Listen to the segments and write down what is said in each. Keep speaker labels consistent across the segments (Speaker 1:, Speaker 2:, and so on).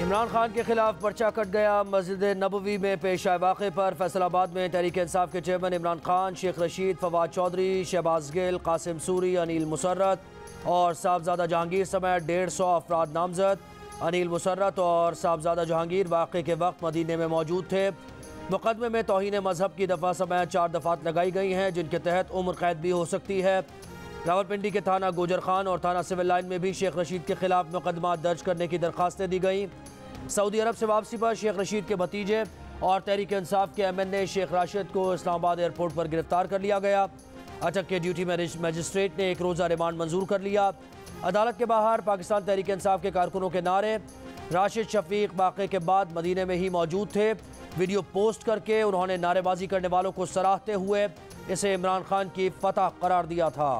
Speaker 1: इमरान खान के खिलाफ पर्चा कट गया। मस्जिद नबवी में पेश आए वाक़े पर फैसलाबाद में तहरीक इंसाफ के चेयरमैन इमरान खान, शेख रशीद, फवाद चौधरी, शहबाज गिल, कासिम सूरी, अनिल मुसर्रत और साहबजादा जहांगीर समेत 150 अफराद नामजद। अनिल मुसर्रत और साहबजादा जहांगीर वाक़े के वक्त मदीने में मौजूद थे। मुकदमे में तौहीन मजहब की दफ़ा समेत 4 दफ़ात लगाई गई हैं, जिनके तहत उम्र कैद भी हो सकती है। रावलपिंडी के थाना गोजर खान और थाना सिविल लाइन में भी शेख रशीद के खिलाफ मुकदमा दर्ज करने की दरखास्तें दी गई। सऊदी अरब से वापसी पर शेख रशीद के भतीजे और तहरीक इंसाफ के MNA शेख राशिद को इस्लामाबाद एयरपोर्ट पर गिरफ्तार कर लिया गया। अटक के ड्यूटी मजिस्ट्रेट ने 1 रोज़ा रिमांड मंजूर कर लिया। अदालत के बाहर पाकिस्तान तहरीक इंसाफ के कारकुनों के नारे। राशिद शफीक वाक़े के बाद मदीने में ही मौजूद थे। वीडियो पोस्ट करके उन्होंने नारेबाजी करने वालों को सराहते हुए इसे इमरान खान की फतह करार दिया था।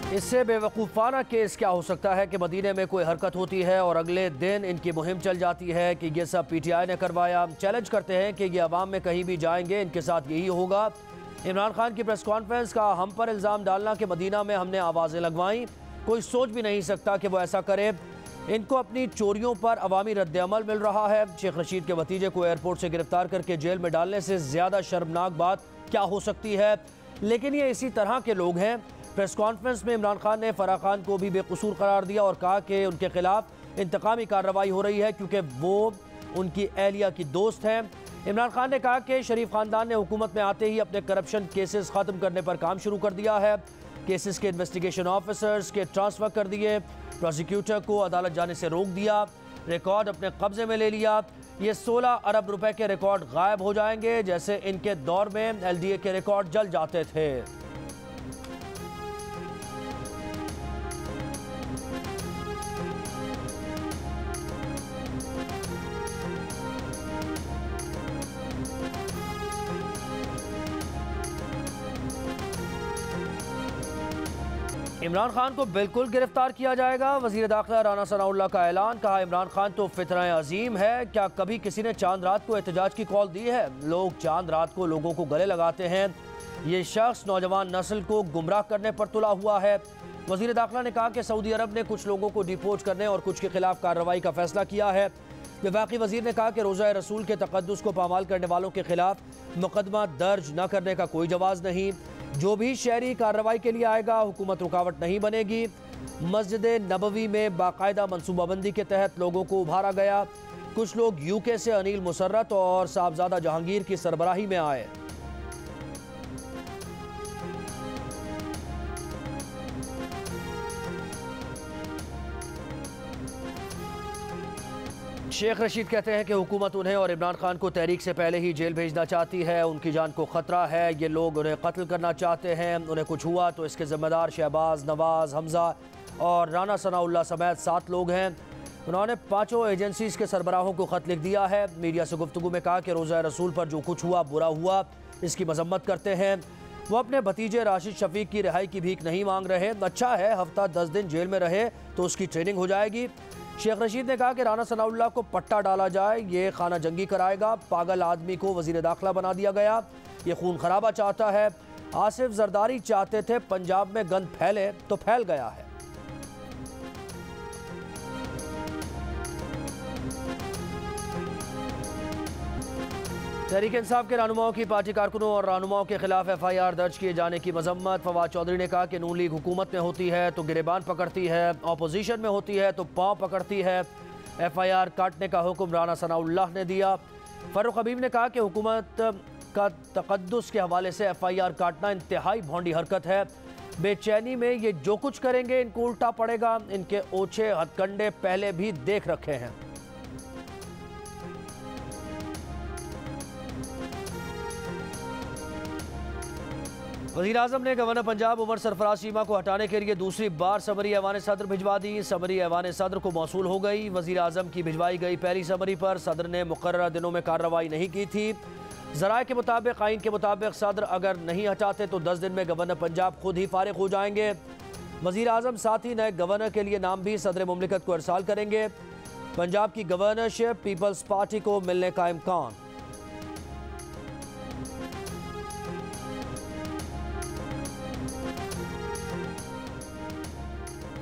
Speaker 1: इससे बेवकूफ़ाना केस क्या हो सकता है कि मदीने में कोई हरकत होती है और अगले दिन इनकी मुहिम चल जाती है कि ये सब PTI ने करवाया। चैलेंज करते हैं कि ये अवाम में कहीं भी जाएंगे इनके साथ यही होगा। इमरान खान की प्रेस कॉन्फ्रेंस का हम पर इल्ज़ाम डालना कि मदीना में हमने आवाज़ें लगवाईं, कोई सोच भी नहीं सकता कि वो ऐसा करे। इनको अपनी चोरियों पर अवामी रद्द-ए-अमल मिल रहा है। शेख रशीद के भतीजे को एयरपोर्ट से गिरफ्तार करके जेल में डालने से ज़्यादा शर्मनाक बात क्या हो सकती है। लेकिन ये इसी तरह के लोग हैं। प्रेस कॉन्फ्रेंस में इमरान खान ने फराह खान को भी बेकसूर करार दिया और कहा कि उनके खिलाफ इंतकामी कार्रवाई हो रही है क्योंकि वो उनकी एहलिया की दोस्त हैं। इमरान खान ने कहा कि शरीफ खानदान ने हुकूमत में आते ही अपने करप्शन केसेस ख़त्म करने पर काम शुरू कर दिया है। केसेस के इन्वेस्टिगेशन ऑफिसर्स के ट्रांसफ़र कर दिए, प्रोसिक्यूटर को अदालत जाने से रोक दिया, रिकॉर्ड अपने कब्जे में ले लिया। ये 16 अरब रुपए के रिकॉर्ड गायब हो जाएंगे, जैसे इनके दौर में LDA के रिकॉर्ड जल जाते थे। इमरान खान को बिल्कुल गिरफ्तार किया जाएगा। वज़ीर दाखिला राना सनाउल्लाह का ऐलान। कहा, इमरान खान तो फितरा अजीम है। क्या कभी किसी ने चांद रात को एहतजाज की कॉल दी है? लोग चांद रात को लोगों को गले लगाते हैं। ये शख्स नौजवान नस्ल को गुमराह करने पर तुला हुआ है। वज़ीर दाखिला ने कहा कि सऊदी अरब ने कुछ लोगों को डिपोर्ट करने और कुछ के खिलाफ कार्रवाई का फैसला किया है। वफाकी वज़ीर ने कहा कि रोज़ा रसूल के तक़द्दुस को पामाल करने वालों के खिलाफ मुकदमा दर्ज न करने का कोई जवाज़ नहीं। जो भी शहरी कार्रवाई के लिए आएगा हुकूमत रुकावट नहीं बनेगी। मस्जिद नबवी में बाकायदा मनसूबाबंदी के तहत लोगों को उभारा गया। कुछ लोग UK से अनिल मुसर्रत और साहबजादा जहांगीर की सरबराही में आए। शेख रशीद कहते हैं कि हुकूमत उन्हें और इमरान खान को तहरीक से पहले ही जेल भेजना चाहती है। उनकी जान को ख़तरा है। ये लोग उन्हें कत्ल करना चाहते हैं। उन्हें कुछ हुआ तो इसके ज़िम्मेदार शहबाज, नवाज, हमजा और राना सनाउल्लाह समेत 7 लोग हैं। उन्होंने 5 एजेंसीज़ के सरबराहों को ख़त लिख दिया है। मीडिया से गुफ्तगू में कहा कि रोज़ा रसूल पर जो कुछ हुआ बुरा हुआ, इसकी मजम्मत करते हैं। वो अपने भतीजे राशिद शफीक की रिहाई की भीख नहीं मांग रहे। अच्छा है हफ्ता 10 दिन जेल में रहे तो उसकी ट्रेनिंग हो जाएगी। शेख रशीद ने कहा कि राना सनाउल्लाह को पट्टा डाला जाए, ये खाना जंगी कराएगा। पागल आदमी को वज़ीर दाखिला बना दिया गया। ये खून खराबा चाहता है। आसिफ जरदारी चाहते थे पंजाब में गंद फैले तो फैल गया है। तहरीक इंसाफ के रहनुमाओं की पार्टी कारकुनों और रहनुमाओं के खिलाफ FIR दर्ज किए जाने की मजम्मत। फवाद चौधरी ने कहा कि नून लीग हुकूमत में होती है तो गिरेबान पकड़ती है, अपोजिशन में होती है तो पाँव पकड़ती है। FIR काटने का हुक्म राना सनाउल्लाह ने दिया। फ़ारूक हबीब ने कहा कि हुकूमत का तक़द्दुस के हवाले से FIR काटना इंतहाई भोंडी हरकत है। बेचैनी में ये जो कुछ करेंगे इनको उल्टा पड़ेगा। इनके ओछे हथकंडे पहले भी देख रखे हैं। वज़ीर आज़म ने गवर्नर पंजाब उमर सरफराज चीमा को हटाने के लिए दूसरी बार समरी ऐवान सदर भिजवा दी। समरी ऐवान सदर को मौसूल हो गई। वज़ीर आज़म की भिजवाई गई पहली समरी पर सदर ने मुकर्रर दिनों में कार्रवाई नहीं की थी। ज़राए के मुताबिक आइन के मुताबिक सदर अगर नहीं हटाते तो 10 दिन में गवर्नर पंजाब खुद ही फारिग हो जाएंगे। वज़ीर आज़म साथ ही नए गवर्नर के लिए नाम भी सदर मुमलिकत को इरसाल करेंगे। पंजाब की गवर्नरशिप पीपल्स पार्टी को मिलने का इम्कान।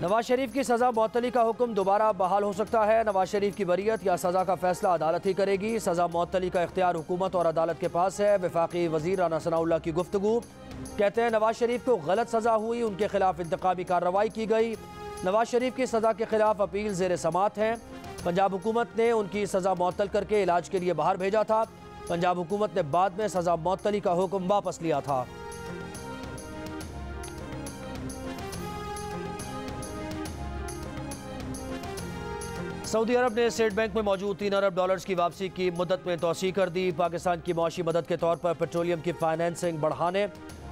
Speaker 1: नवाज शरीफ की सज़ा मअतली का हुक्म दोबारा बहाल हो सकता है। नवाज शरीफ की बरीयत या सज़ा का फैसला अदालत ही करेगी। सज़ा मअतली का इख्तियार हुकूमत और अदालत के पास है। वफाकी वज़ीर राना सनाउल्लाह की गुफ्तगू, कहते हैं नवाज शरीफ को गलत सज़ा हुई, उनके खिलाफ इंतकामी कार्रवाई की गई। नवाज शरीफ की सज़ा के खिलाफ अपील ज़ेर समात है। पंजाब हुकूमत ने उनकी सज़ा मअतल करके इलाज के लिए बाहर भेजा था। पंजाब हुकूमत ने बाद में सज़ा मअतली का हुक्म वापस लिया था। सऊदी अरब ने स्टेट बैंक में मौजूद $3 अरब की वापसी की मुद्दत में तौसीह कर दी। पाकिस्तान की मुआशी मदद के तौर पर पेट्रोलियम की फाइनेंसिंग बढ़ाने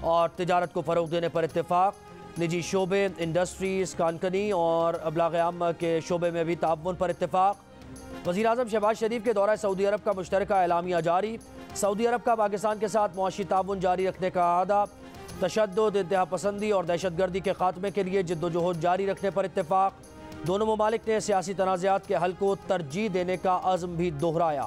Speaker 1: और तिजारत को फ़रोग़ देने पर इत्तेफाक। निजी शोबे, इंडस्ट्रीज़, कानकनी और अबलाग आम के शोबे में भी ताउन पर इत्तेफाक। वज़ीर आज़म शहबाज शरीफ के दौरा सऊदी अरब का मुश्तरका एलामिया जारी। सऊदी अरब का पाकिस्तान के साथ मुआशी ताउन जारी रखने का आदा। तशद्दुद, इंतहा पसंदी और दहशतगर्दी के खात्मे के लिए जिद्दोजहद जारी रखने पर इत्तेफाक। दोनों ममालिक ने सियासी तनाज़ात के हल को तरजीह देने का अज़्म भी दोहराया।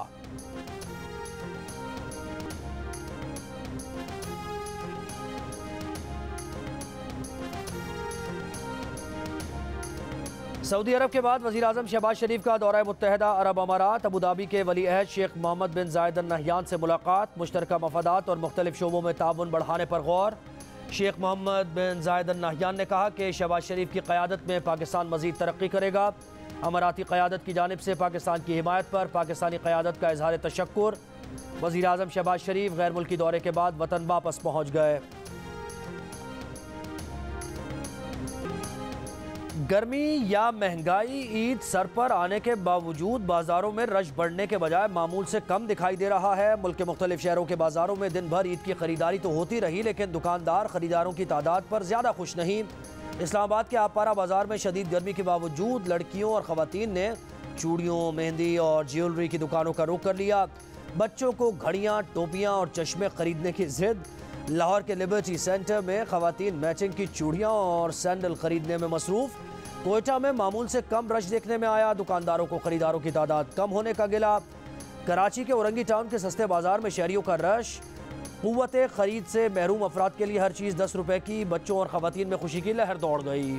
Speaker 1: सऊदी अरब के बाद वज़ीर आज़म शहबाज शरीफ का दौरा मुत्तहदा अरब अमारात। अबू धाबी के वली अहद शेख मोहम्मद बिन जायद अल नहयान से मुलाकात। मुश्तरका मफादात और मुख्तलिफ शोबों में ताउन बढ़ाने पर गौर। शेख मोहम्मद बिन जायद अल नहयान ने कहा कि शहबाज शरीफ की क़यादत में पाकिस्तान मज़ीद तरक्की करेगा। अमाराती क़यादत की जानिब से पाकिस्तान की हिमायत पर पाकिस्तानी क़यादत का इजहार तशक्कुर। वज़ीर आज़म शहबाज शरीफ गैर मुल्की दौरे के बाद वतन वापस पहुँच गए। गर्मी या महंगाई ईद सर पर आने के बावजूद बाजारों में रश बढ़ने के बजाय मामूल से कम दिखाई दे रहा है। मुल्क के मुख्तलिफ शहरों के बाजारों में दिन भर ईद की खरीदारी तो होती रही, लेकिन दुकानदार खरीदारों की तादाद पर ज़्यादा खुश नहीं। इस्लामाबाद के आपारा बाजार में शदीद गर्मी के बावजूद लड़कियों और ख़वातीन ने चूड़ियों, मेहंदी और ज्वेलरी की दुकानों का रुख कर लिया। बच्चों को घड़ियाँ, टोपियाँ और चश्मे खरीदने की जिद। लाहौर के लिबर्टी सेंटर में ख़वातीन मैचिंग की चूड़ियाँ और सैंडल खरीदने में मसरूफ़। कोयटा में मामूल से कम रश देखने में आया। दुकानदारों को खरीदारों की तादाद कम होने का गिला। कराची के औरंगी टाउन के सस्ते बाजार में शहरियों का रश। कुव्वत खरीद से महरूम अफराद के लिए हर चीज़ 10 रुपए की। बच्चों और ख़वातीन में खुशी की लहर दौड़ गई।